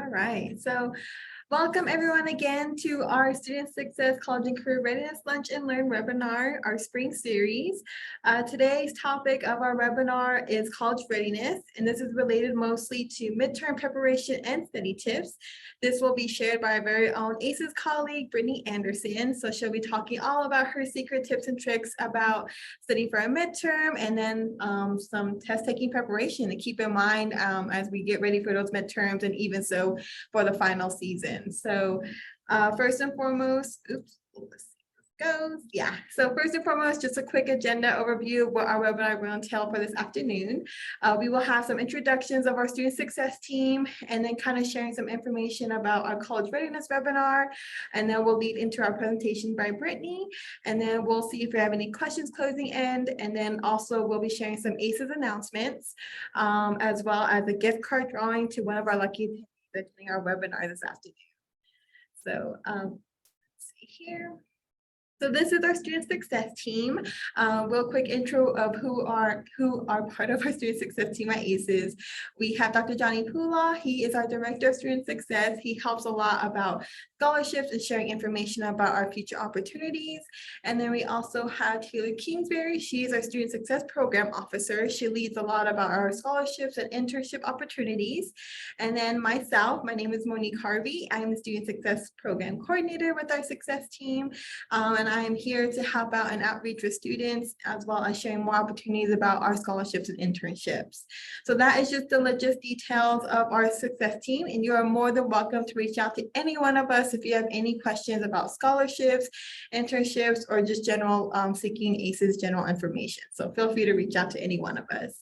right, so welcome everyone again to our Student Success College and Career Readiness Lunch and Learn webinar, our spring series. Today's topic of our webinar is college readiness, and this is related mostly to midterm preparation and study tips. This will be shared by our very own AISES colleague, Brittany Anderson. So she'll be talking all about her secret tips and tricks about studying for a midterm, and then some test taking preparation to keep in mind as we get ready for those midterms, and even so for the final season. So first and foremost, let's see how this goes. Yeah, so first and foremost, just a quick agenda overview of what our webinar will entail for this afternoon. We will have some introductions of our student success team, and then kind of sharing some information about our college readiness webinar, and then we'll lead into our presentation by Brittany, and then we'll see if we have any questions closing end, and then also we'll be sharing some AISES announcements, as well as a gift card drawing to one of our lucky attending our webinar this afternoon. So let's see here. So this is our student success team. Real quick intro of who are part of our student success team at AISES. We have Dr. Johnny Pula. He is our director of student success. He helps a lot about scholarships and sharing information about our future opportunities. And then we also have Taylor Kingsbury. She is our student success program officer. She leads a lot about our scholarships and internship opportunities. And then myself, my name is Monique Harvey. I am the student success program coordinator with our success team. And I am here to help out and outreach with students, as well as sharing more opportunities about our scholarships and internships. So that is just the legit details of our success team, and you are more than welcome to reach out to any one of us if you have any questions about scholarships, internships, or just general seeking AISES general information. So feel free to reach out to any one of us.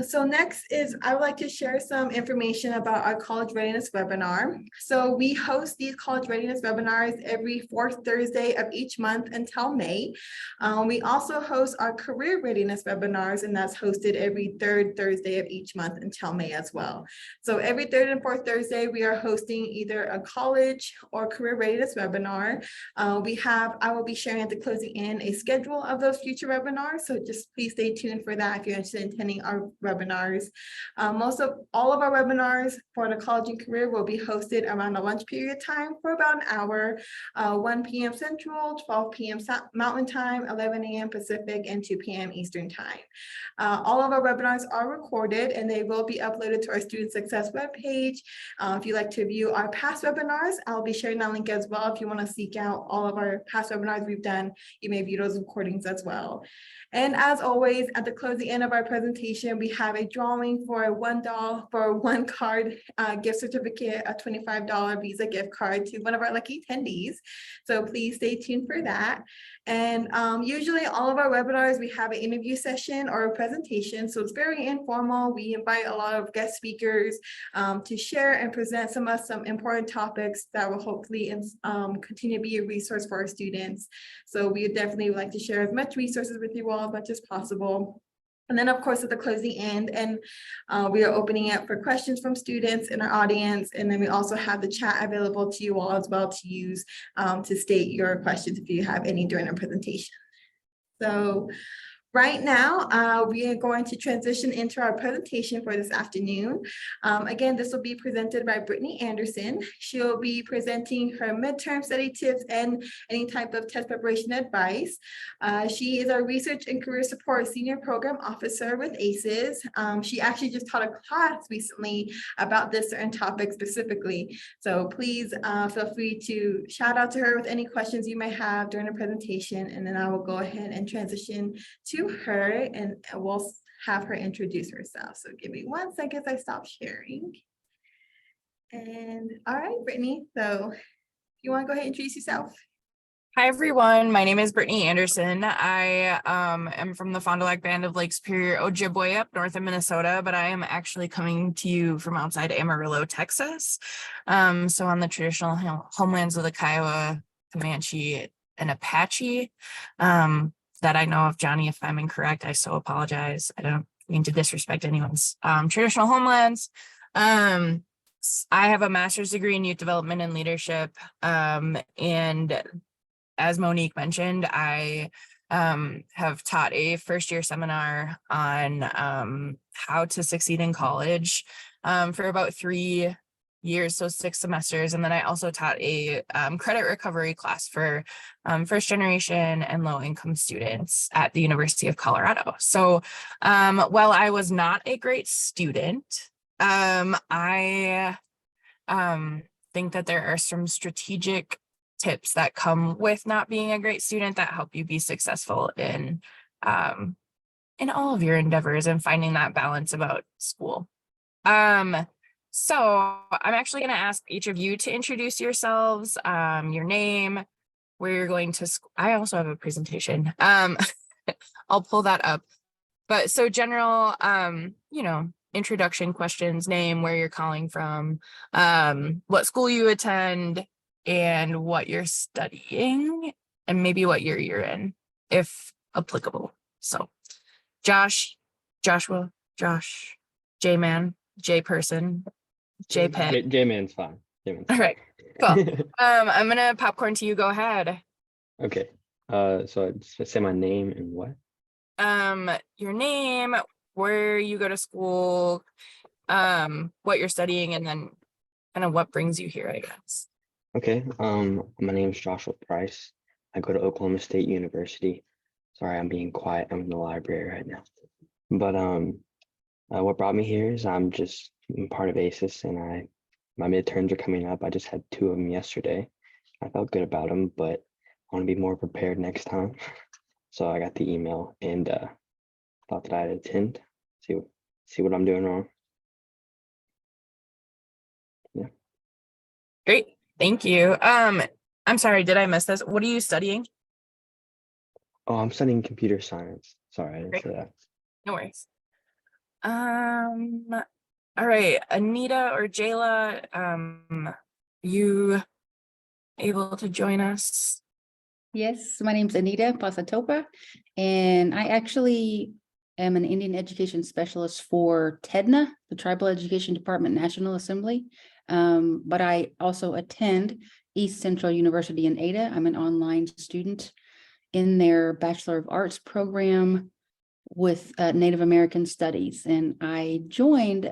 So next is, I would like to share some information about our college readiness webinar. So we host these college readiness webinars every fourth Thursday of each month until May. We also host our career readiness webinars, and that's hosted every third Thursday of each month until May as well. So every third and fourth Thursday, we are hosting either a college or career readiness webinar. I will be sharing at the closing in a schedule of those future webinars. So just please stay tuned for that if you're interested in attending our webinars. All of our webinars for the college and career will be hosted around the lunch period time for about an hour, 1 p.m. Central, 12 p.m. Mountain Time, 11 a.m. Pacific, and 2 p.m. Eastern Time. All of our webinars are recorded, and they will be uploaded to our Student Success webpage. If you'd like to view our past webinars, I'll be sharing that link as well. If you want to seek out all of our past webinars we've done, you may view those recordings as well. And as always, at the closing end of our presentation, we have a drawing for a one card gift certificate, a $25 Visa gift card to one of our lucky attendees. So please stay tuned for that. And usually all of our webinars, we have an interview session or a presentation. So it's very informal. We invite a lot of guest speakers to share and present some important topics that will hopefully continue to be a resource for our students. So we would definitely like to share as much resources with you all as much as possible. And then, of course, at the closing end, and we are opening up for questions from students in our audience. And then we also have the chat available to you all as well to use to state your questions if you have any during our presentation. So right now, we are going to transition into our presentation for this afternoon. Again, this will be presented by Brittany Anderson. She'll be presenting her midterm study tips and any type of test preparation advice. She is our Research and Career Support Senior Program Officer with AISES. She actually just taught a class recently about this certain topic specifically. So please feel free to shout out to her with any questions you may have during the presentation, and then I will go ahead and transition to her, and we'll have her introduce herself. So give me 1 second as I stop sharing. And all right, Brittany, so if you want to go ahead and introduce yourself. Hi, everyone. My name is Brittany Anderson. I am from the Fond du Lac Band of Lake Superior, Ojibwe up north of Minnesota, but I am actually coming to you from outside Amarillo, Texas. So on the traditional homelands of the Kiowa, Comanche, and Apache. That I know of. Johnny, if I'm incorrect, I so apologize. I don't mean to disrespect anyone's traditional homelands. I have a master's degree in youth development and leadership. And as Monique mentioned, I have taught a first year seminar on how to succeed in college for about 3 years, so 6 semesters. And then I also taught a credit recovery class for first generation and low income students at the University of Colorado. So while I was not a great student, I think that there are some strategic tips that come with not being a great student that help you be successful in all of your endeavors and finding that balance about school. So I'm actually going to ask each of you to introduce yourselves, your name, where you're going to school. I also have a presentation. I'll pull that up. But so general, introduction questions, name, where you're calling from, what school you attend, and what you're studying, and maybe what year you're in, if applicable. So Joshua, Josh, J-Man, J-Person, J-Pen. J-Man's fine. All right, cool. I'm gonna popcorn to you. Go ahead. Okay. So I just say my name and what? Your name, where you go to school, what you're studying, and then kind of what brings you here, I guess. Okay. My name is Joshua Price. I go to Oklahoma State University. Sorry, I'm being quiet. I'm in the library right now. But what brought me here is I'm part of AISES, and my midterms are coming up. I just had 2 of them yesterday. I felt good about them, but I want to be more prepared next time. So I got the email and thought that I'd attend, see what I'm doing wrong. Yeah. Great, thank you. I'm sorry, did I miss this? What are you studying? Oh, I'm studying computer science. Sorry, I didn't Great. say that. No worries. All right, Anita or Jayla, you able to join us? Yes, my name's Anita Pasatopa, and I actually am an Indian education specialist for TEDNA, the Tribal Education Department National Assembly. But I also attend East Central University in Ada. I'm an online student in their Bachelor of Arts program with Native American Studies. And I joined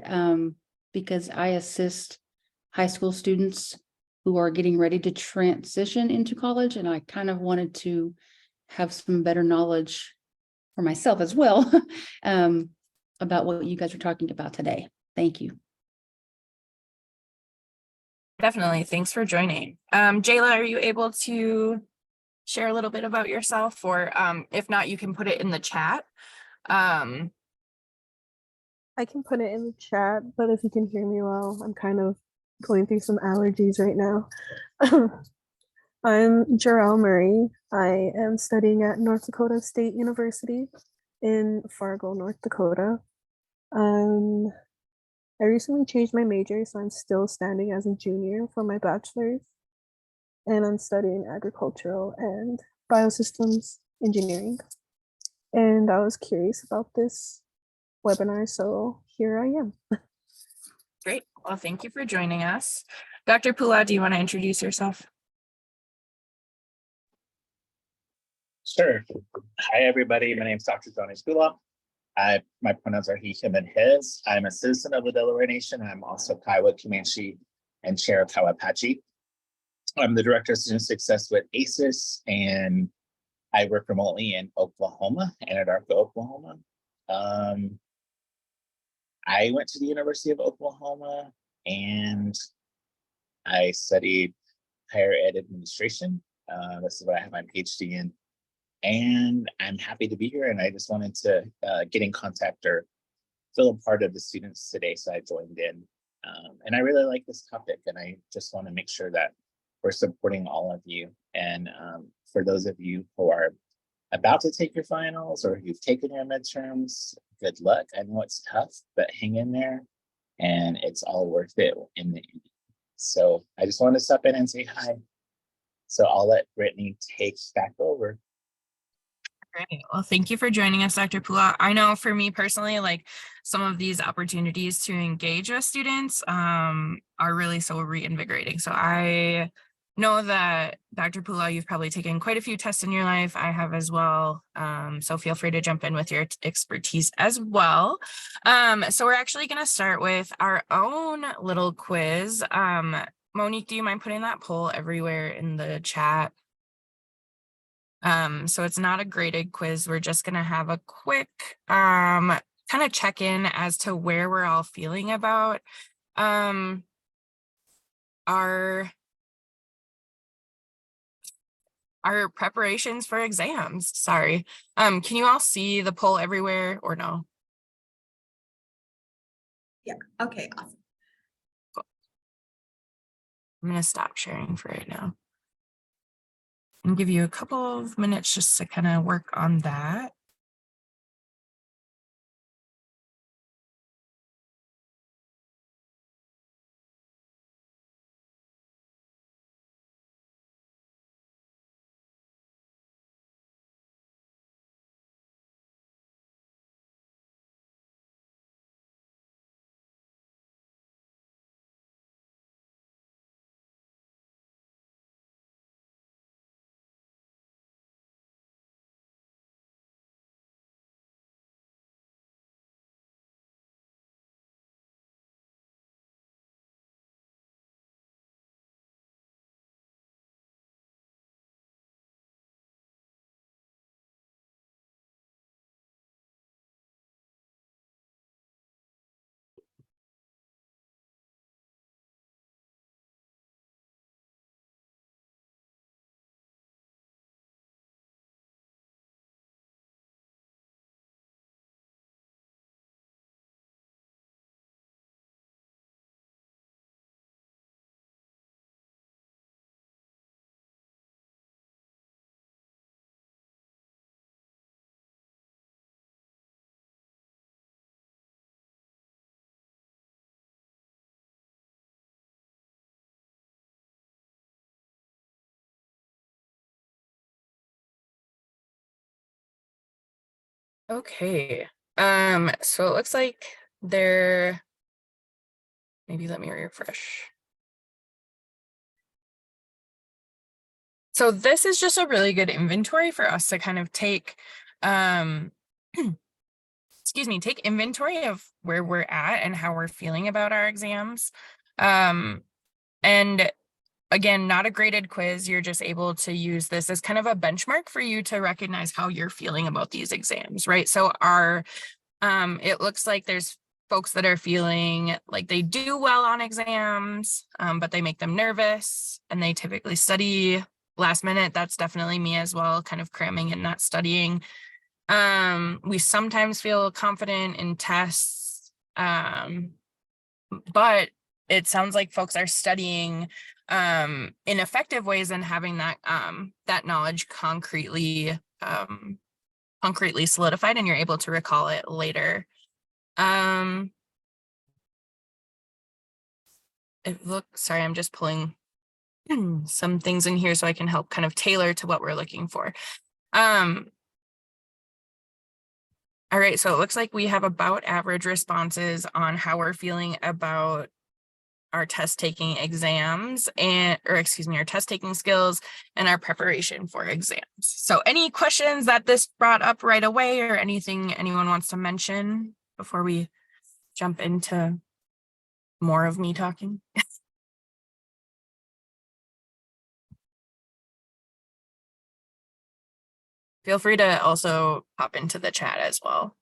because I assist high school students who are getting ready to transition into college. And I kind of wanted to have some better knowledge for myself as well about what you guys are talking about today. Thank you. Definitely, thanks for joining. Jayla, are you able to share a little bit about yourself, or if not, you can put it in the chat. I can put it in the chat, but if you can hear me well, I'm kind of going through some allergies right now. I'm Jarrell Murray. I am studying at North Dakota State University in Fargo, North Dakota. I recently changed my major, so I'm still standing as a junior for my bachelor's, and I'm studying agricultural and biosystems engineering. And I was curious about this webinar, so here I am. Great. Well, thank you for joining us. Dr. Pula, do you want to introduce yourself? Sure. Hi, everybody. My name is Dr. Johnny Skula. My pronouns are he, him, and his. I'm a citizen of the Delaware Nation. I'm also Kiowa, Comanche, and chair of Kiowa Apache. I'm the director of student success with AISES, and I work remotely in Oklahoma, Anadarko, Oklahoma. I went to the University of Oklahoma, and I studied higher ed administration. This is what I have my PhD in. And I'm happy to be here, and I just wanted to get in contact or feel a part of the students today, so I joined in. And I really like this topic, and I just want to make sure that we're supporting all of you. And for those of you who are about to take your finals or who've taken your midterms, good luck. I know it's tough, but hang in there, and it's all worth it in the end. So I just wanted to stop in and say hi. So I'll let Brittany take back over. Great. Well, thank you for joining us, Dr. Pula. I know for me personally, like some of these opportunities to engage with students are really so reinvigorating. So I know that Dr. Pula, you've probably taken quite a few tests in your life. I have as well. So feel free to jump in with your expertise as well. So we're actually going to start with our own little quiz. Monique, do you mind putting that poll everywhere in the chat? So it's not a graded quiz. We're just going to have a quick kind of check in as to where we're all feeling about our preparations for exams. Sorry. Can you all see the poll everywhere or no? Yeah, okay, awesome. I'm going to stop sharing for right now and give you a couple of minutes just to kind of work on that. Okay. So it looks like maybe let me refresh. So this is just a really good inventory for us to kind of take, excuse me, take inventory of where we're at and how we're feeling about our exams. And again, not a graded quiz. You're just able to use this as kind of a benchmark for you to recognize how you're feeling about these exams, right? So it looks like there's folks that are feeling like they do well on exams, but they make them nervous and they typically study last minute. That's definitely me as well, kind of cramming and not studying. We sometimes feel confident in tests, but it sounds like folks are studying in effective ways and having that knowledge concretely solidified, and you're able to recall it later. Sorry, I'm just pulling some things in here so I can help kind of tailor to what we're looking for. All right, so it looks like we have about average responses on how we're feeling about our test taking exams our test taking skills and our preparation for exams. So any questions that this brought up right away, or anything anyone wants to mention before we jump into more of me talking? Feel free to also pop into the chat as well.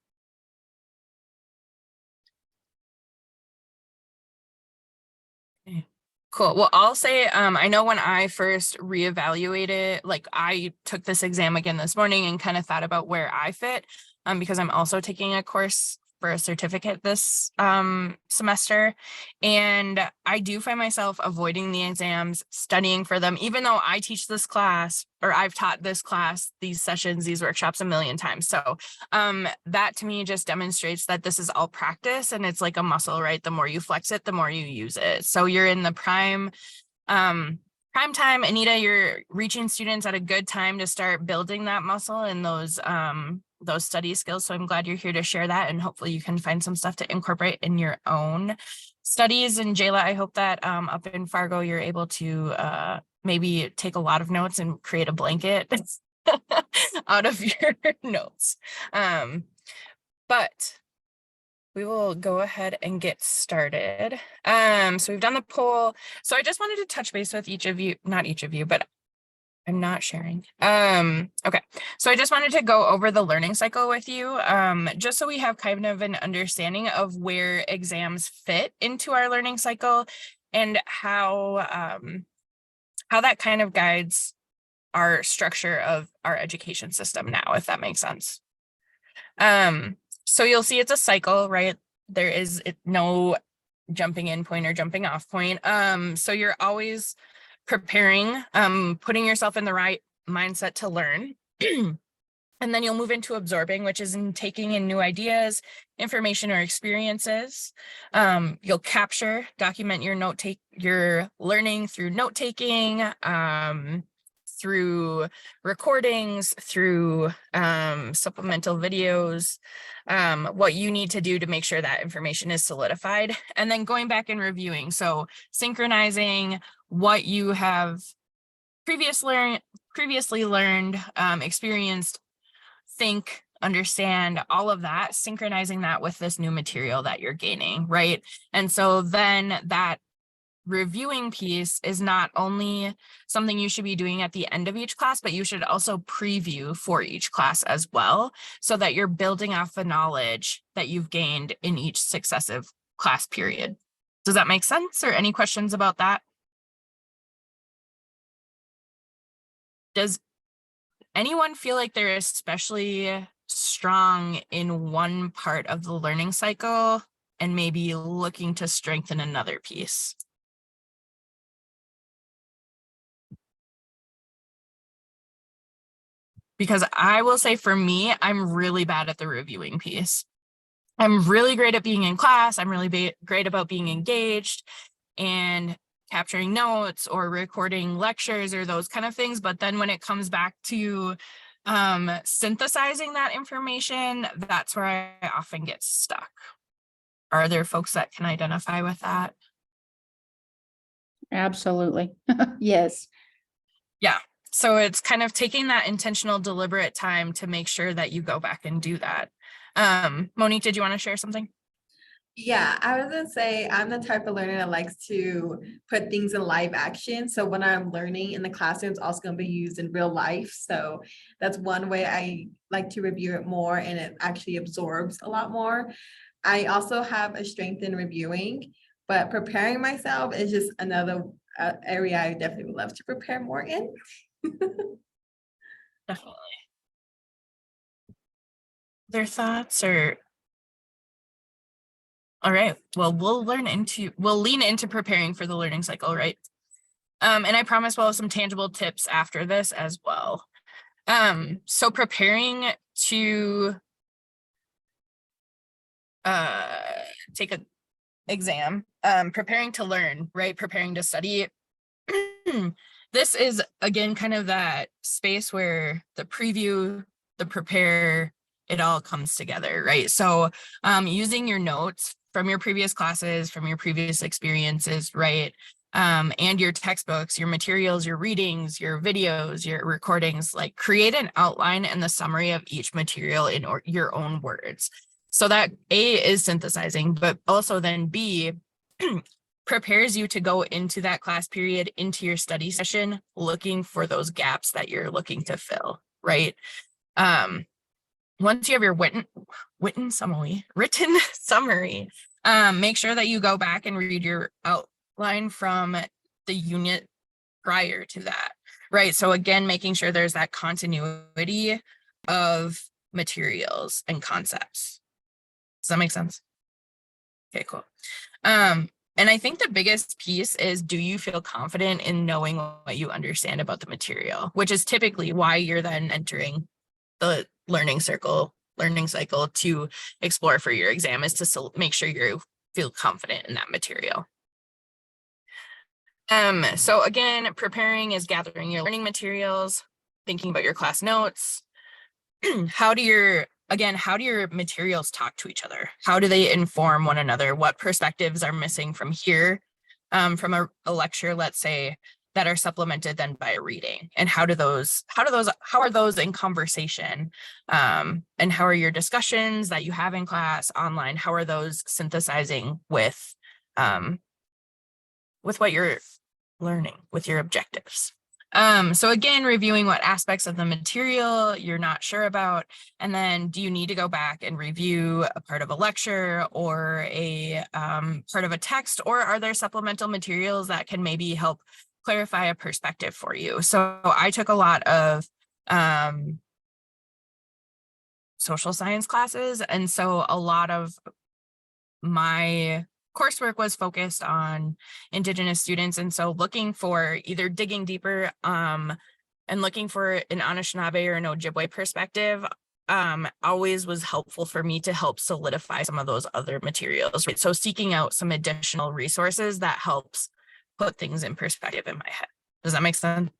Okay. Cool. Well, I'll say, I know when I first reevaluated, like I took this exam again this morning and kind of thought about where I fit, because I'm also taking a course for a certificate this semester. And I do find myself avoiding the exams, studying for them, even though I teach this class, or I've taught this class, these sessions, these workshops a million times. So that to me just demonstrates that this is all practice, and it's like a muscle, right? The more you flex it, the more you use it. So you're in the prime time, Anita, you're reaching students at a good time to start building that muscle and those study skills. So I'm glad you're here to share that, and hopefully you can find some stuff to incorporate in your own studies. And Jayla, I hope that up in Fargo, you're able to maybe take a lot of notes and create a blanket out of your notes. But we will go ahead and get started. So we've done the poll. So I just wanted to touch base with each of you, not each of you, but I'm not sharing. Okay, so I just wanted to go over the learning cycle with you, just so we have kind of an understanding of where exams fit into our learning cycle and how that kind of guides our structure of our education system now, if that makes sense. So you'll see it's a cycle, right? There is no jumping in point or jumping off point. So you're always preparing, putting yourself in the right mindset to learn. And then you'll move into absorbing, which is in taking in new ideas, information, or experiences. You'll capture, document your learning through note taking, through recordings, through supplemental videos, what you need to do to make sure that information is solidified, and then going back and reviewing. So synchronizing what you have previously learned, experienced, think, understand, all of that, synchronizing that with this new material that you're gaining, right? And so then that reviewing piece is not only something you should be doing at the end of each class, but you should also preview for each class as well, so that you're building off the knowledge that you've gained in each successive class period. Does that make sense? Or any questions about that? Does anyone feel like they're especially strong in one part of the learning cycle and maybe looking to strengthen another piece? Because I will say for me, I'm really bad at the reviewing piece. I'm really great at being in class. I'm really great about being engaged and capturing notes or recording lectures or those kind of things. But then when it comes back to synthesizing that information, that's where I often get stuck. Are there folks that can identify with that? Absolutely. Yes. Yeah. So it's kind of taking that intentional, deliberate time to make sure that you go back and do that. Monique, did you want to share something? Yeah, I was gonna say I'm the type of learner that likes to put things in live action. So when I'm learning in the classroom, it's also gonna be used in real life. So that's one way I like to review it more, and it actually absorbs a lot more. I also have a strength in reviewing, but preparing myself is just another area I definitely would love to prepare more in. Definitely. Other thoughts? Or all right, well, we'll lean into preparing for the learning cycle, right? And I promise we'll have some tangible tips after this as well. So preparing to take an exam, preparing to learn, right? Preparing to study. This is, again, kind of that space where the preview, the prepare, it all comes together, right? So using your notes from your previous classes, from your previous experiences, right? And your textbooks, your materials, your readings, your videos, your recordings, like create an outline and the summary of each material in your own words. So that A is synthesizing, but also then B prepares you to go into that class period, into your study session, looking for those gaps that you're looking to fill, right? Once you have your written summary, make sure that you go back and read your outline from the unit prior to that, right? So again, making sure there's that continuity of materials and concepts. Does that make sense? Okay, cool. And I think the biggest piece is, do you feel confident in knowing what you understand about the material, which is typically why you're then entering the learning cycle to explore for your exam, is to make sure you feel confident in that material. So again, preparing is gathering your learning materials, thinking about your class notes. How do your materials talk to each other? How do they inform one another? What perspectives are missing from here, from a lecture, let's say, that are supplemented then by reading? And how are those in conversation? And how are your discussions that you have in class online? How are those synthesizing with what you're learning, with your objectives? So again, reviewing what aspects of the material you're not sure about, and then do you need to go back and review a part of a lecture or a part of a text, or are there supplemental materials that can maybe help clarify a perspective for you? So I took a lot of social science classes, and so a lot of my coursework was focused on Indigenous students. And so looking for either digging deeper and looking for an Anishinaabe or an Ojibwe perspective always was helpful for me to help solidify some of those other materials, right? So seeking out some additional resources that helps put things in perspective in my head. Does that make sense?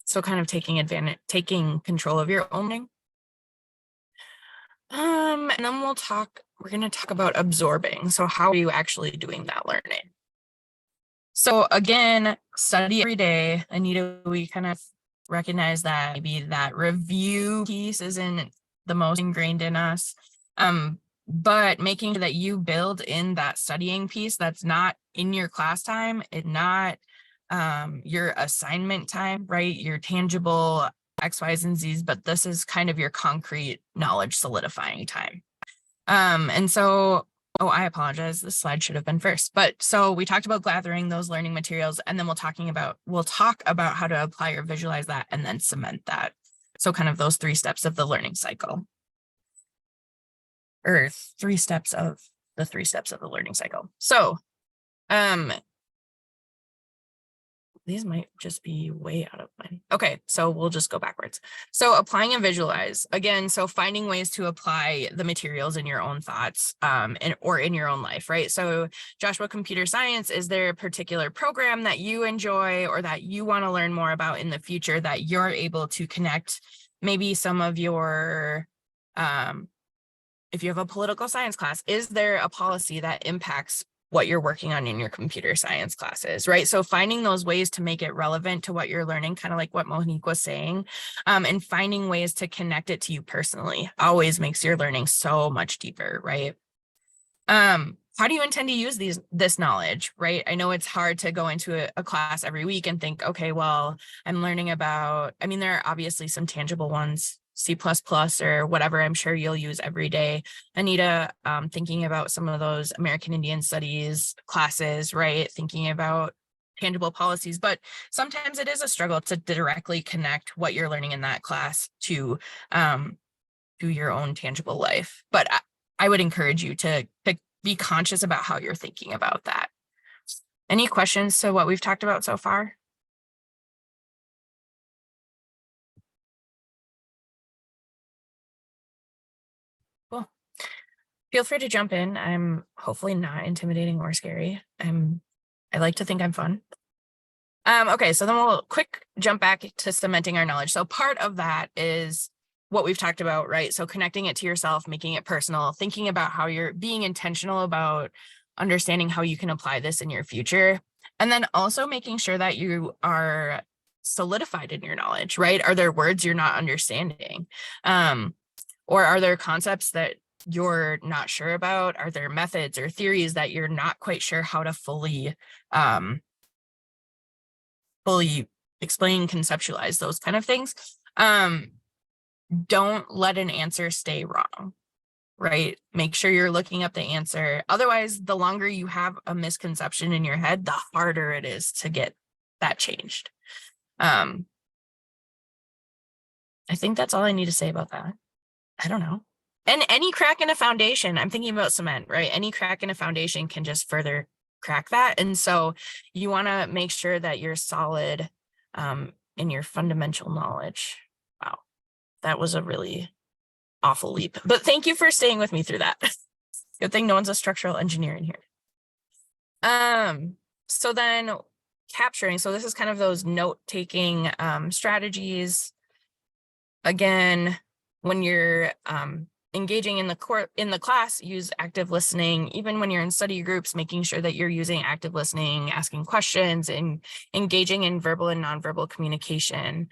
So kind of taking control of your own. And then we're going to talk about absorbing. So how are you actually doing that learning? So again, study every day. Anita, we kind of recognize that maybe that review piece isn't the most ingrained in us. But making sure that you build in that studying piece that's not in your class time and not your assignment time, right? Your tangible X, Y's, and Z's, but this is kind of your concrete knowledge solidifying time. And so, I apologize, this slide should have been first. But so we talked about gathering those learning materials, and then we'll talk about how to apply or visualize that and then cement that. So kind of those 3 steps of the learning cycle. Or 3 steps of the 3 steps of the learning cycle. So these might just be way out of line. Okay, so we'll just go backwards. So applying and visualize again. So finding ways to apply the materials in your own thoughts or in your own life, right? So Joshua, computer science, is there a particular program that you enjoy or that you want to learn more about in the future that you're able to connect maybe some of your, if you have a political science class, is there a policy that impacts what you're working on in your computer science classes, right? So finding those ways to make it relevant to what you're learning, kind of like what Monique was saying, and finding ways to connect it to you personally always makes your learning so much deeper, right? How do you intend to use this knowledge, right? I know it's hard to go into a class every week and think, okay, well, I'm learning about, I mean, there are obviously some tangible ones, C++ or whatever I'm sure you'll use every day. Anita, thinking about some of those American Indian Studies classes, right? Thinking about tangible policies, but sometimes it is a struggle to directly connect what you're learning in that class to your own tangible life. But I would encourage you to be conscious about how you're thinking about that. Any questions to what we've talked about so far? Cool. Feel free to jump in. I'm hopefully not intimidating or scary. I like to think I'm fun. Okay, so then we'll quick jump back to cementing our knowledge. So part of that is what we've talked about, right? So connecting it to yourself, making it personal, thinking about how you're being intentional about understanding how you can apply this in your future. And then also making sure that you are solidified in your knowledge, right? Are there words you're not understanding? Or are there concepts that you're not sure about? Are there methods or theories that you're not quite sure how to fully explain, conceptualize, those kind of things? Don't let an answer stay wrong, right? Make sure you're looking up the answer. Otherwise, the longer you have a misconception in your head, the harder it is to get that changed. I think that's all I need to say about that. I don't know. And any crack in a foundation, I'm thinking about cement, right? Any crack in a foundation can just further crack that. And so you want to make sure that you're solid in your fundamental knowledge. Wow, that was a really awful leap, but thank you for staying with me through that. Good thing no one's a structural engineer in here. So then capturing, so this is kind of those note-taking strategies. Again, when you're engaging in the class, use active listening. Even when you're in study groups, making sure that you're using active listening, asking questions, and engaging in verbal and nonverbal communication.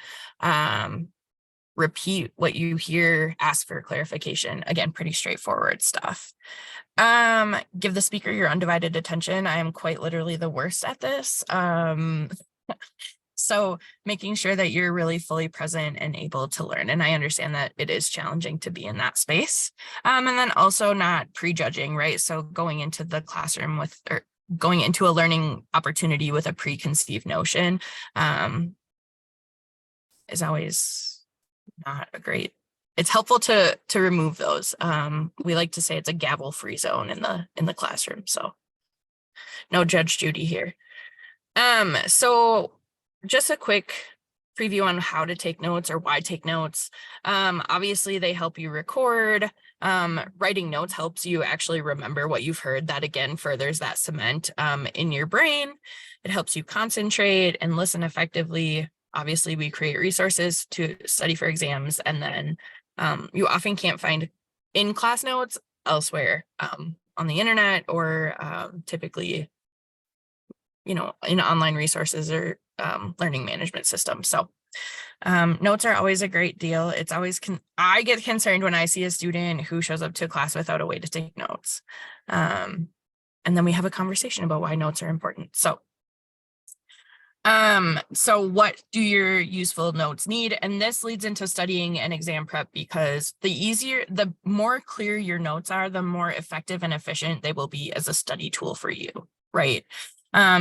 Repeat what you hear, ask for clarification. Again, pretty straightforward stuff. Give the speaker your undivided attention. I am quite literally the worst at this. So making sure that you're really fully present and able to learn. And I understand that it is challenging to be in that space. And then also not prejudging, right? So going into the classroom with, or going into a learning opportunity with a preconceived notion is always not a great, it's helpful to remove those. We like to say it's a gavel-free zone in the classroom. So no Judge Judy here. So just a quick preview on how to take notes or why take notes. Obviously they help you record. Writing notes helps you actually remember what you've heard. That again furthers that cement in your brain. It helps you concentrate and listen effectively. Obviously we create resources to study for exams, and then you often can't find in-class notes elsewhere on the internet, or typically, you know, in online resources or learning management systems. So notes are always a great deal. It's always, I get concerned when I see a student who shows up to class without a way to take notes. And then we have a conversation about why notes are important. So what do your useful notes need? And this leads into studying and exam prep, because the more clear your notes are, the more effective and efficient they will be as a study tool for you, right?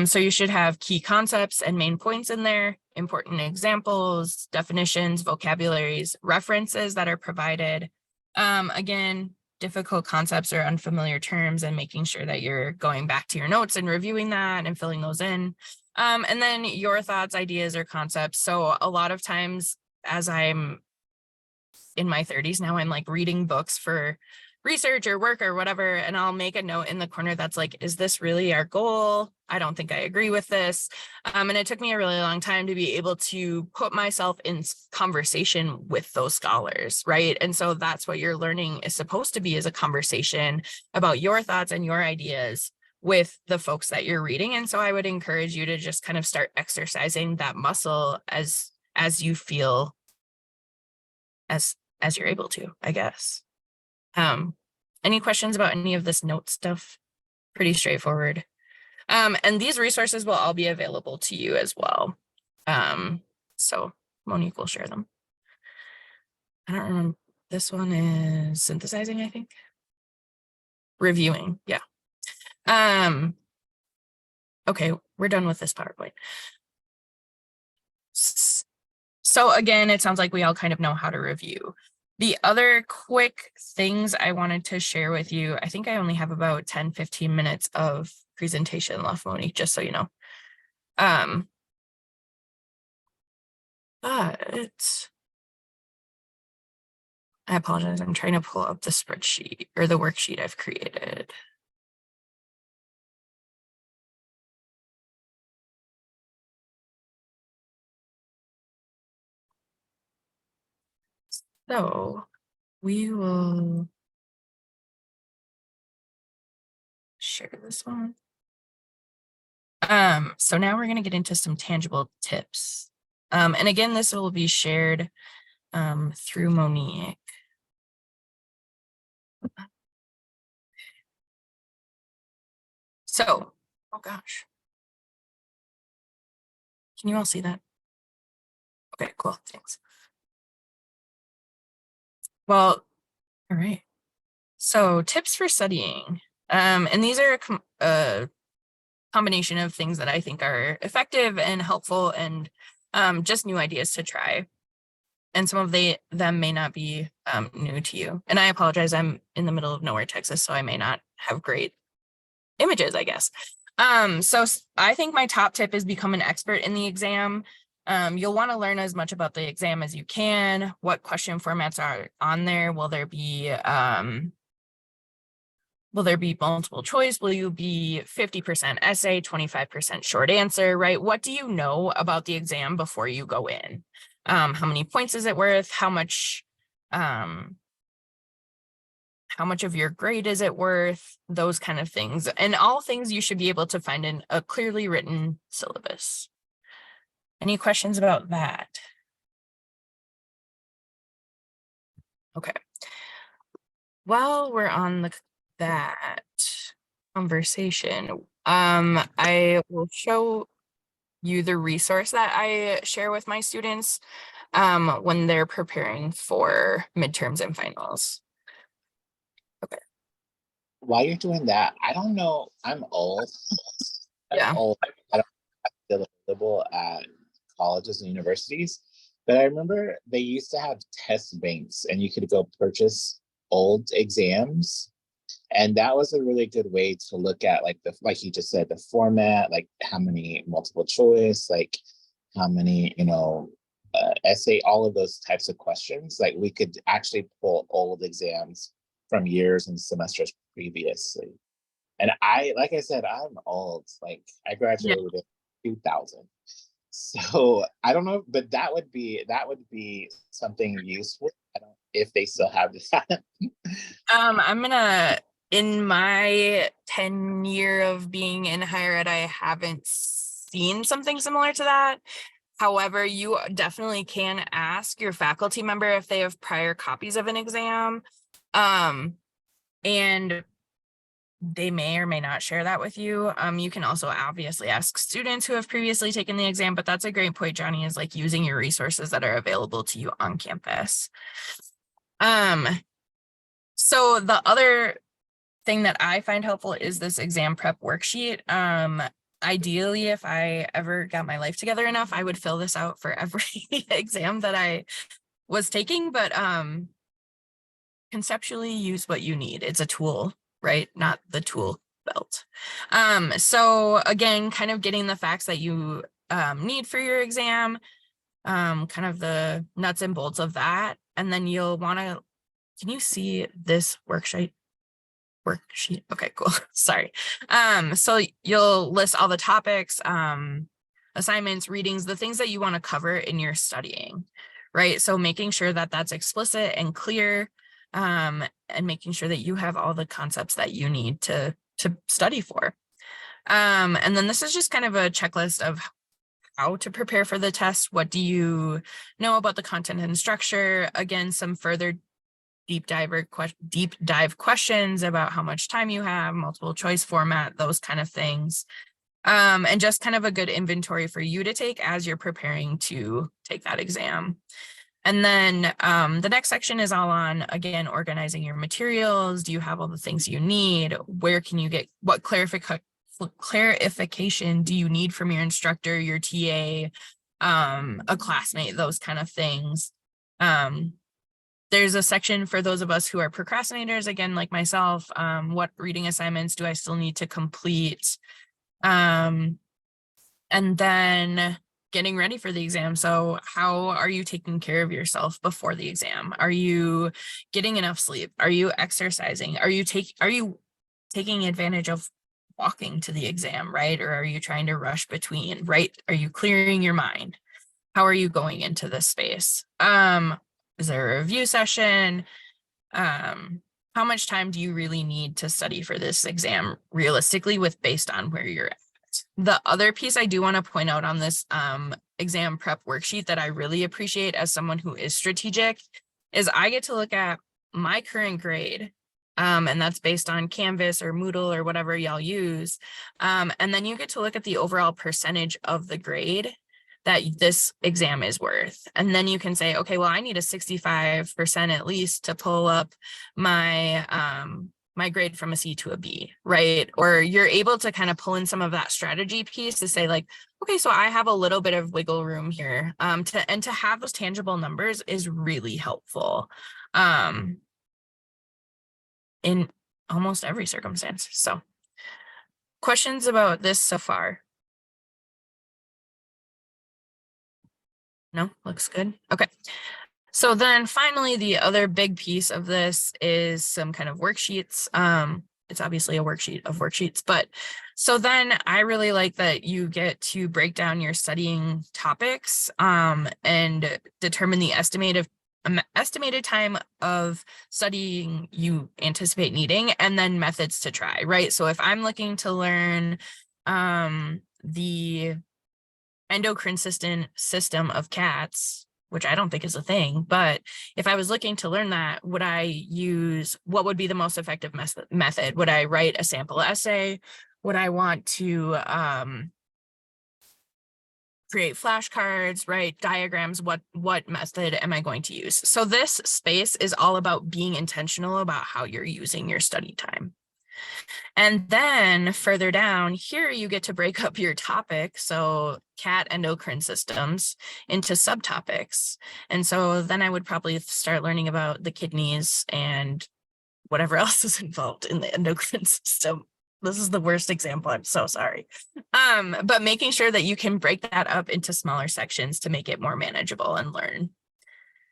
So you should have key concepts and main points in there, important examples, definitions, vocabularies, references that are provided. Again, difficult concepts or unfamiliar terms, and making sure that you're going back to your notes and reviewing that and filling those in. And then your thoughts, ideas, or concepts. So a lot of times, as I'm in my 30s now, I'm like reading books for research or work or whatever, and I'll make a note in the corner that's like, is this really our goal? I don't think I agree with this. And it took me a really long time to be able to put myself in conversation with those scholars, right? And so that's what your learning is supposed to be, is a conversation about your thoughts and your ideas with the folks that you're reading. And so I would encourage you to just kind of start exercising that muscle as you feel, as you're able to, I guess. Any questions about any of this note stuff? Pretty straightforward. And these resources will all be available to you as well. So Monique will share them. I don't remember. This one is synthesizing, I think. Reviewing, yeah. Okay, we're done with this PowerPoint. So again, it sounds like we all kind of know how to review. The other quick things I wanted to share with you, I think I only have about 10-15 minutes of presentation left, Monique, just so you know. But I apologize, I'm trying to pull up the spreadsheet or the worksheet I've created. So we will share this one. So now we're going to get into some tangible tips. And again, this will be shared through Monique. So, oh gosh. Can you all see that? Okay, cool, thanks. Well, all right. So tips for studying. And these are a combination of things that I think are effective and helpful, and just new ideas to try. And some of them may not be new to you. And I apologize, I'm in the middle of nowhere, Texas, so I may not have great images, I guess. So I think my top tip is become an expert in the exam. You'll want to learn as much about the exam as you can. What question formats are on there? Will there be multiple choice? Will you be 50% essay, 25% short answer, right? What do you know about the exam before you go in? How many points is it worth? How much how much of your grade is it worth, those kind of things, and all things you should be able to find in a clearly written syllabus. Any questions about that? Okay. While we're on that conversation, I will show you the resource that I share with my students when they're preparing for midterms and finals. While you're doing that, I don't know, I'm old. Yeah. I'm old. I don't feel available at colleges and universities, but I remember they used to have test banks and you could go purchase old exams. And that was a really good way to look at, like you just said, the format, like how many multiple choice, like how many, essay, all of those types of questions. Like we could actually pull old exams from years and semesters previously. And like I said, I'm old. Like I graduated in 2000. So I don't know, but that would be something useful. I don't if they still have that. I'm gonna, in my 10 year of being in higher ed, I haven't seen something similar to that. However, you definitely can ask your faculty member if they have prior copies of an exam. And they may or may not share that with you. You can also obviously ask students who have previously taken the exam, but that's a great point, Johnny, is like using your resources that are available to you on campus. So the other thing that I find helpful is this exam prep worksheet. Ideally, if I ever got my life together enough, I would fill this out for every exam that I was taking, but conceptually use what you need. It's a tool, right? Not the tool belt. So again, kind of getting the facts that you need for your exam, kind of the nuts and bolts of that. And then you'll want to, can you see this worksheet? Okay, cool. Sorry. So you'll list all the topics, assignments, readings, the things that you want to cover in your studying, right? So making sure that that's explicit and clear, and making sure that you have all the concepts that you need to study for. And then this is just kind of a checklist of how to prepare for the test. What do you know about the content and structure? Again, some further deep dive questions about how much time you have, multiple choice format, those kind of things. And just kind of a good inventory for you to take as you're preparing to take that exam. And then the next section is all on, again, organizing your materials. Do you have all the things you need? Where can you get, what clarification do you need from your instructor, your TA, a classmate, those kind of things. There's a section for those of us who are procrastinators, again, like myself. What reading assignments do I still need to complete? And then getting ready for the exam. So how are you taking care of yourself before the exam? Are you getting enough sleep? Are you exercising? Are you taking advantage of walking to the exam, right? Or are you trying to rush between, right? Are you clearing your mind? How are you going into this space? Is there a review session? How much time do you really need to study for this exam realistically based on where you're at? The other piece I do want to point out on this exam prep worksheet that I really appreciate as someone who is strategic is I get to look at my current grade, and that's based on Canvas or Moodle or whatever y'all use. And then you get to look at the overall percentage of the grade that this exam is worth. And then you can say, okay, well, I need a 65% at least to pull up my my grade from a C to a B, right? Or you're able to kind of pull in some of that strategy piece to say like, okay, so I have a little bit of wiggle room here. To have those tangible numbers is really helpful in almost every circumstance. So questions about this so far? No, looks good. Okay. So then finally, the other big piece of this is some kind of worksheets. It's obviously a worksheet of worksheets, but so then I really like that you get to break down your studying topics and determine the estimated estimated time of studying you anticipate needing, and then methods to try, right? So if I'm looking to learn the endocrine system of cats, which I don't think is a thing, but if I was looking to learn that, what would be the most effective method? Would I write a sample essay? Would I want to create flashcards, write diagrams? What method am I going to use? So this space is all about being intentional about how you're using your study time. And then further down here, you get to break up your topic, so cat endocrine systems, into subtopics. And so then I would probably start learning about the kidneys and whatever else is involved in the endocrine system. This is the worst example. I'm so sorry. But making sure that you can break that up into smaller sections to make it more manageable and learn.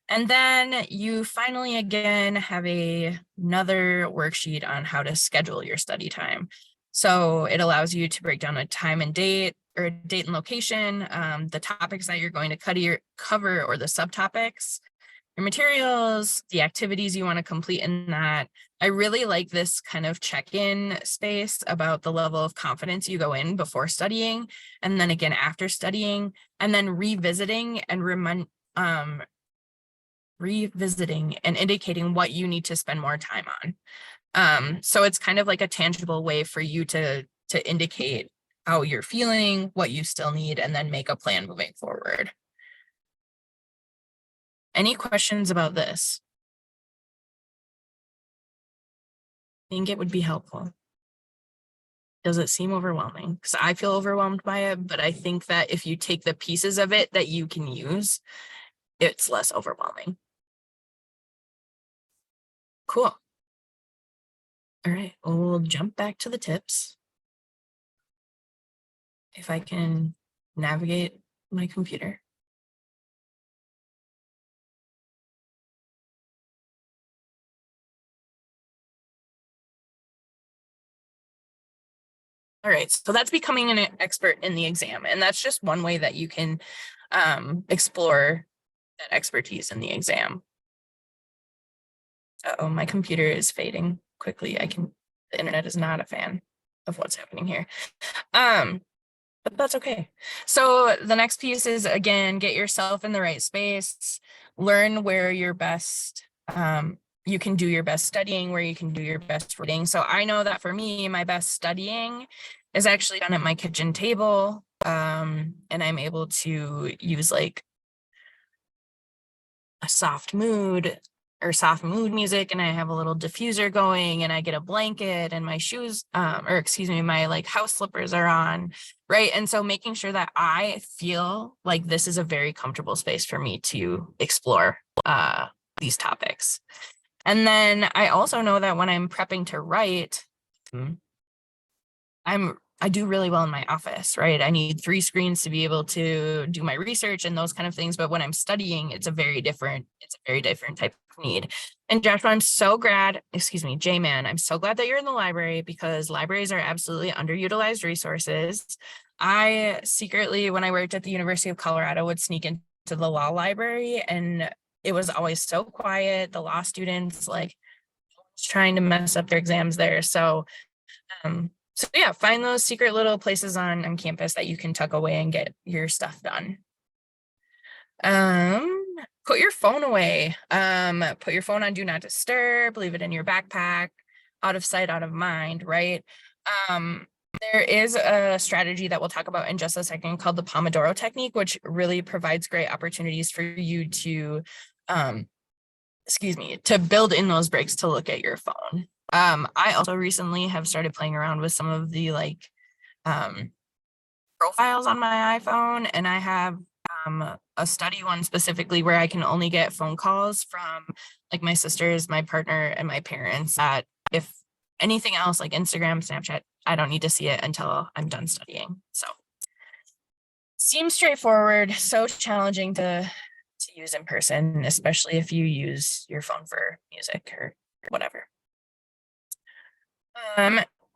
And then you finally, again, have another worksheet on how to schedule your study time. So it allows you to break down a time and date, or a date and location, the topics that you're going to cover or the subtopics, your materials, the activities you want to complete in that. I really like this kind of check-in space about the level of confidence you go in before studying, and then again after studying, and then revisiting and indicating what you need to spend more time on. So it's kind of like a tangible way for you to indicate how you're feeling, what you still need, and then make a plan moving forward. Any questions about this? I think it would be helpful. Does it seem overwhelming? Because I feel overwhelmed by it, but I think that if you take the pieces of it that you can use, it's less overwhelming. Cool. All right, we'll jump back to the tips. If I can navigate my computer. All right, so that's becoming an expert in the exam. And that's just one way that you can explore that expertise in the exam. Oh, my computer is fading quickly. The internet is not a fan of what's happening here. But that's okay. So the next piece is, again, get yourself in the right space, learn where you're best, you can do your best studying, where you can do your best reading. So I know that for me, my best studying is actually done at my kitchen table. And I'm able to use like a soft mood music, and I have a little diffuser going, and I get a blanket, and my shoes, my like house slippers are on, right? And so making sure that I feel like this is a very comfortable space for me to explore these topics. And then I also know that when I'm prepping to write, I do really well in my office, right? I need 3 screens to be able to do my research and those kind of things. But when I'm studying, it's a very different type of need. And Joshua, J-Man, I'm so glad that you're in the library, because libraries are absolutely underutilized resources. I secretly, when I worked at the University of Colorado, would sneak into the law library, and it was always so quiet. The law students like trying to mess up their exams there. So yeah, find those secret little places on campus that you can tuck away and get your stuff done. Put your phone away. Put your phone on do not disturb, leave it in your backpack, out of sight, out of mind, right? There is a strategy that we'll talk about in just a second called the Pomodoro technique, which really provides great opportunities for you to, to build in those breaks to look at your phone. I also recently have started playing around with some of the profiles on my iPhone, and I have a study one specifically where I can only get phone calls from like my sisters, my partner, and my parents. That if anything else like Instagram, Snapchat, I don't need to see it until I'm done studying. So seems straightforward, so challenging to use in person, especially if you use your phone for music or whatever.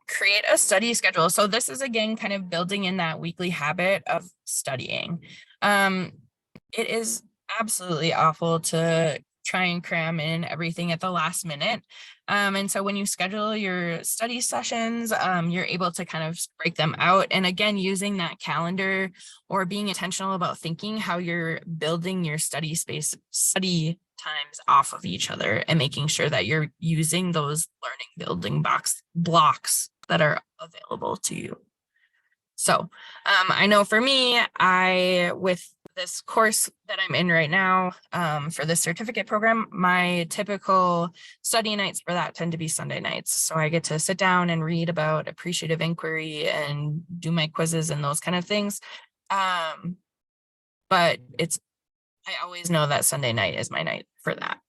Create a study schedule. So this is again kind of building in that weekly habit of studying. It is absolutely awful to try and cram in everything at the last minute. And so when you schedule your study sessions, you're able to kind of break them out. And again, using that calendar or being intentional about thinking how you're building your study times off of each other, and making sure that you're using those learning building blocks that are available to you. So I know for me, with this course that I'm in right now, for this certificate program, my typical study nights for that tend to be Sunday nights. So I get to sit down and read about appreciative inquiry and do my quizzes and those kind of things. But I always know that Sunday night is my night for that.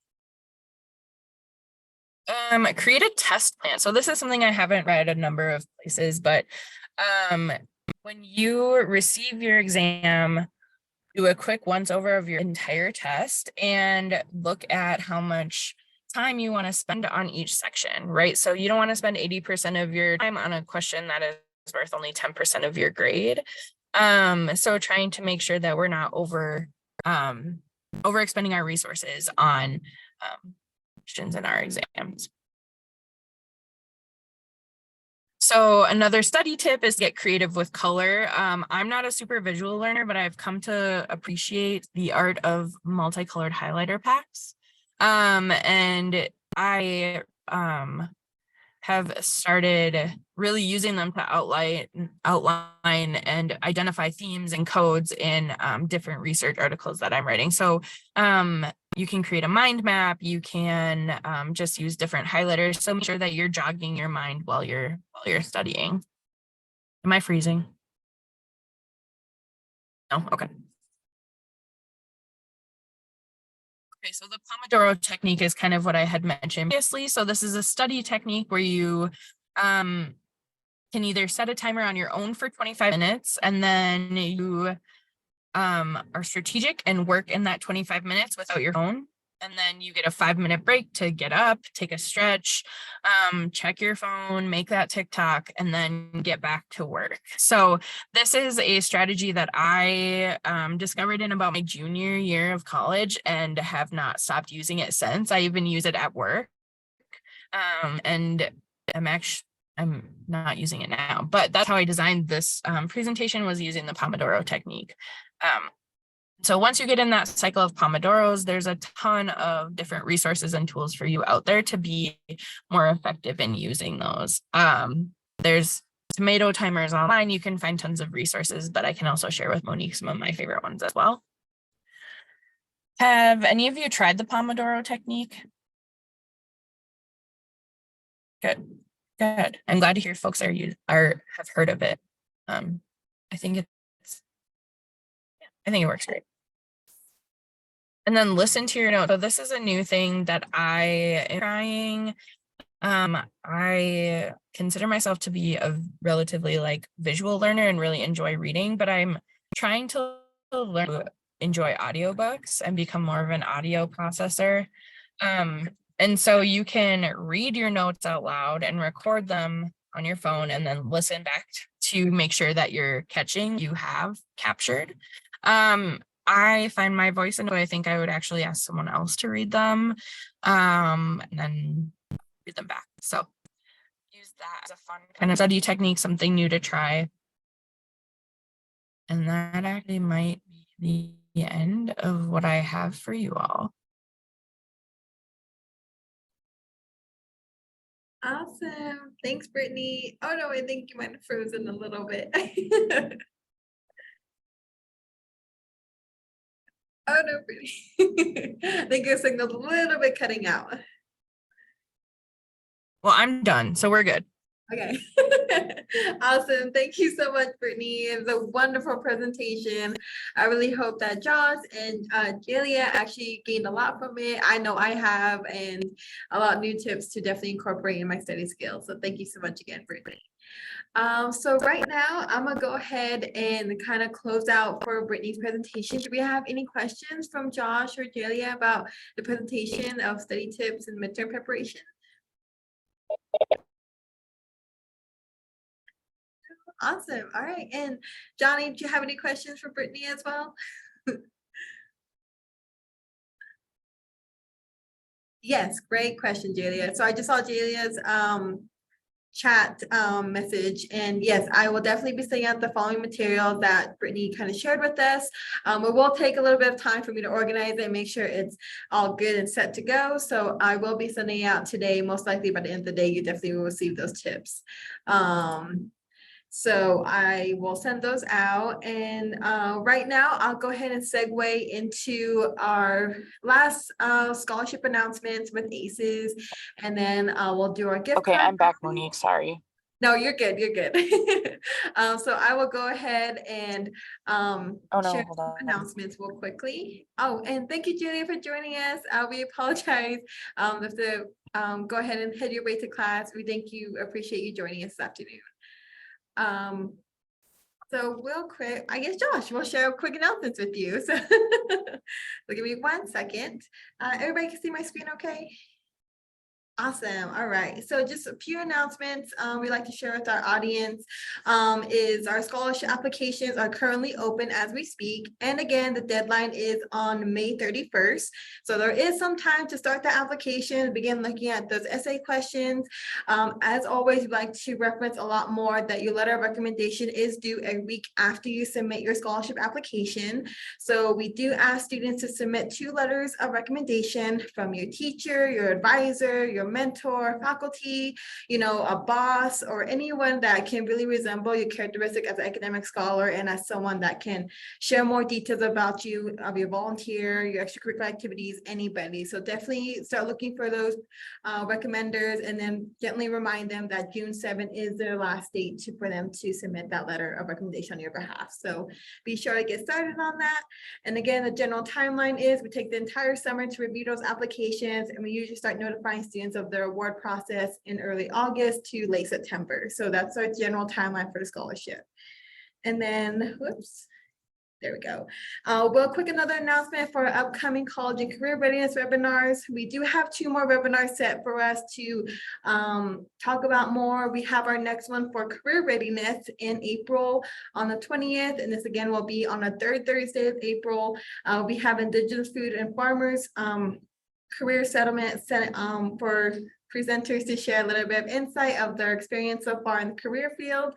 Create a test plan. So this is something I haven't read a number of places, but when you receive your exam, do a quick once over of your entire test and look at how much time you want to spend on each section, right? So you don't want to spend 80% of your time on a question that is worth only 10% of your grade. So trying to make sure that we're not overexpending our resources on questions in our exams. So another study tip is get creative with color. I'm not a super visual learner, but I've come to appreciate the art of multicolored highlighter packs. And I have started really using them to outline and identify themes and codes in different research articles that I'm writing. So you can create a mind map, you can just use different highlighters. So make sure that you're jogging your mind while you're studying. Am I freezing? No, okay. Okay, so the Pomodoro technique is kind of what I had mentioned previously. So this is a study technique where you can either set a timer on your own for 25 minutes, and then you are strategic and work in that 25 minutes without your phone. And then you get a 5-minute break to get up, take a stretch, check your phone, make that TikTok, and then get back to work. So this is a strategy that I discovered in about my junior year of college and have not stopped using it since. I even use it at work. And I'm not using it now, but that's how I designed this presentation, was using the Pomodoro technique. So once you get in that cycle of Pomodoros, there's a ton of different resources and tools for you out there to be more effective in using those. There's tomato timers online. You can find tons of resources, but I can also share with Monique some of my favorite ones as well. Have any of you tried the Pomodoro technique? Good. Good. I'm glad to hear folks have heard of it. I think it works great. And then listen to your notes. So this is a new thing that I am trying. I consider myself to be a relatively visual learner and really enjoy reading, but I'm trying to learn to enjoy audiobooks and become more of an audio processor. And so you can read your notes out loud and record them on your phone and then listen back to make sure that you're catching you have captured. I find my voice, and I think I would actually ask someone else to read them and then read them back. So use that as a fun kind of study technique, something new to try. And that actually might be the end of what I have for you all. Awesome. Thanks, Brittany. Oh no, I think you might have frozen a little bit. Oh no, Brittany. I think your signal's a little bit cutting out. Well, I'm done, so we're good. Okay. Awesome. Thank you so much, Brittany. It was a wonderful presentation. I really hope that Josh and Julia actually gained a lot from it. I know I have, and a lot of new tips to definitely incorporate in my study skills. So thank you so much again, Brittany. So right now, I'm gonna go ahead and kind of close out for Brittany's presentation. Do we have any questions from Josh or Julia about the presentation of study tips and midterm preparation? Awesome. All right. And Johnny, do you have any questions for Brittany as well? Yes, great question, Julia. So I just saw Julia's chat message, and yes, I will definitely be sending out the following material that Brittany kind of shared with us. It will take a little bit of time for me to organize it and make sure it's all good and set to go. So I will be sending it out today. Most likely by the end of the day, you definitely will receive those tips. So I will send those out, and right now I'll go ahead and segue into our last scholarship announcements with AISES, and then we'll do our gift Okay, card I'm back, drawing. Monique, sorry. No, you're good, you're good. So I will go ahead and Oh no, share hold some on. announcements real quickly. Oh, and thank you, Julia, for joining us. We apologize if the go ahead and head your way to class. We appreciate you joining us this afternoon. So real quick, I guess Josh will share quick announcements with you. So, so give me 1 second. Everybody can see my screen okay? Awesome. All right. So just a few announcements we'd like to share with our audience is our scholarship applications are currently open as we speak. And again, the deadline is on May 31st. So there is some time to start the application, begin looking at those essay questions. As always, we'd like to reference a lot more that your letter of recommendation is due a week after you submit your scholarship application. So we do ask students to submit 2 letters of recommendation from your teacher, your advisor, your mentor, faculty, a boss, or anyone that can really resemble your characteristic as an academic scholar and as someone that can share more details about you, of your volunteer, your extracurricular activities, anybody. So definitely start looking for those recommenders, and then gently remind them that June 7th is their last date for them to submit that letter of recommendation on your behalf. So be sure to get started on that. And again, the general timeline is we take the entire summer to review those applications, and we usually start notifying students of their award process in early August to late September. So that's our general timeline for the scholarship. And then, whoops. There we go. Real quick, another announcement for our upcoming college and career readiness webinars. We do have 2 more webinars set for us to talk about more. We have our next one for career readiness in April on the 20th. And this again will be on the 3rd Thursday of April. We have Indigenous food and farmers career settlement for presenters to share a little bit of insight of their experience so far in the career field.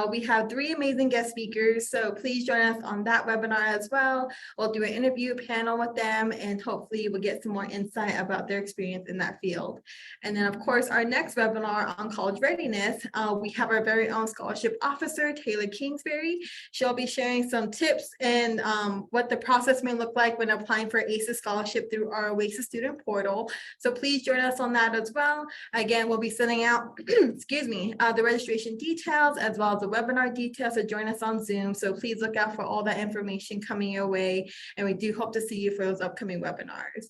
We have 3 amazing guest speakers, so please join us on that webinar as well. We'll do an interview panel with them, and hopefully we'll get some more insight about their experience in that field. And then of course, our next webinar on college readiness, we have our very own scholarship officer, Taylor Kingsbury. She'll be sharing some tips and what the process may look like when applying for AISES scholarship through our AISES student portal. So please join us on that as well. Again, we'll be sending out, excuse me, the registration details as well as the webinar details. So join us on Zoom. So please look out for all that information coming your way. And we do hope to see you for those upcoming webinars.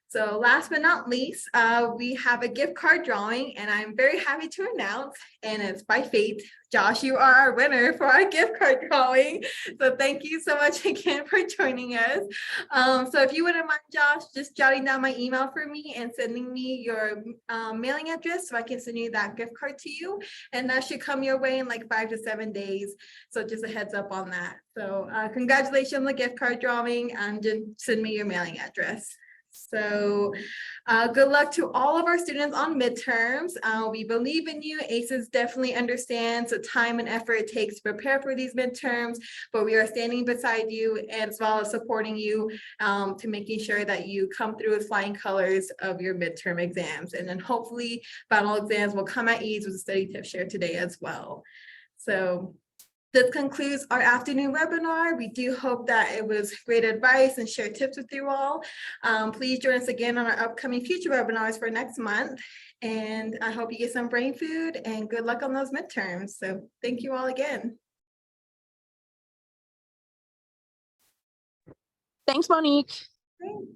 So last but not least, we have a gift card drawing, and I'm very happy to announce, and it's by fate, Josh, you are our winner for our gift card drawing. So thank you so much again for joining us. So if you wouldn't mind, Josh, just jotting down my email for me and sending me your mailing address so I can send you that gift card to you. And that should come your way in like 5 to 7 days. So just a heads up on that. So congratulations on the gift card drawing, and just send me your mailing address. So good luck to all of our students on midterms. We believe in you. AISES definitely understands the time and effort it takes to prepare for these midterms, but we are standing beside you as well as supporting you to making sure that you come through with flying colors of your midterm exams. And then hopefully final exams will come at ease with the study tips shared today as well. So this concludes our afternoon webinar. We do hope that it was great advice and shared tips with you all. Please join us again on our upcoming future webinars for next month. And I hope you get some brain food and good luck on those midterms. So thank you all again. Thanks, Monique. Great.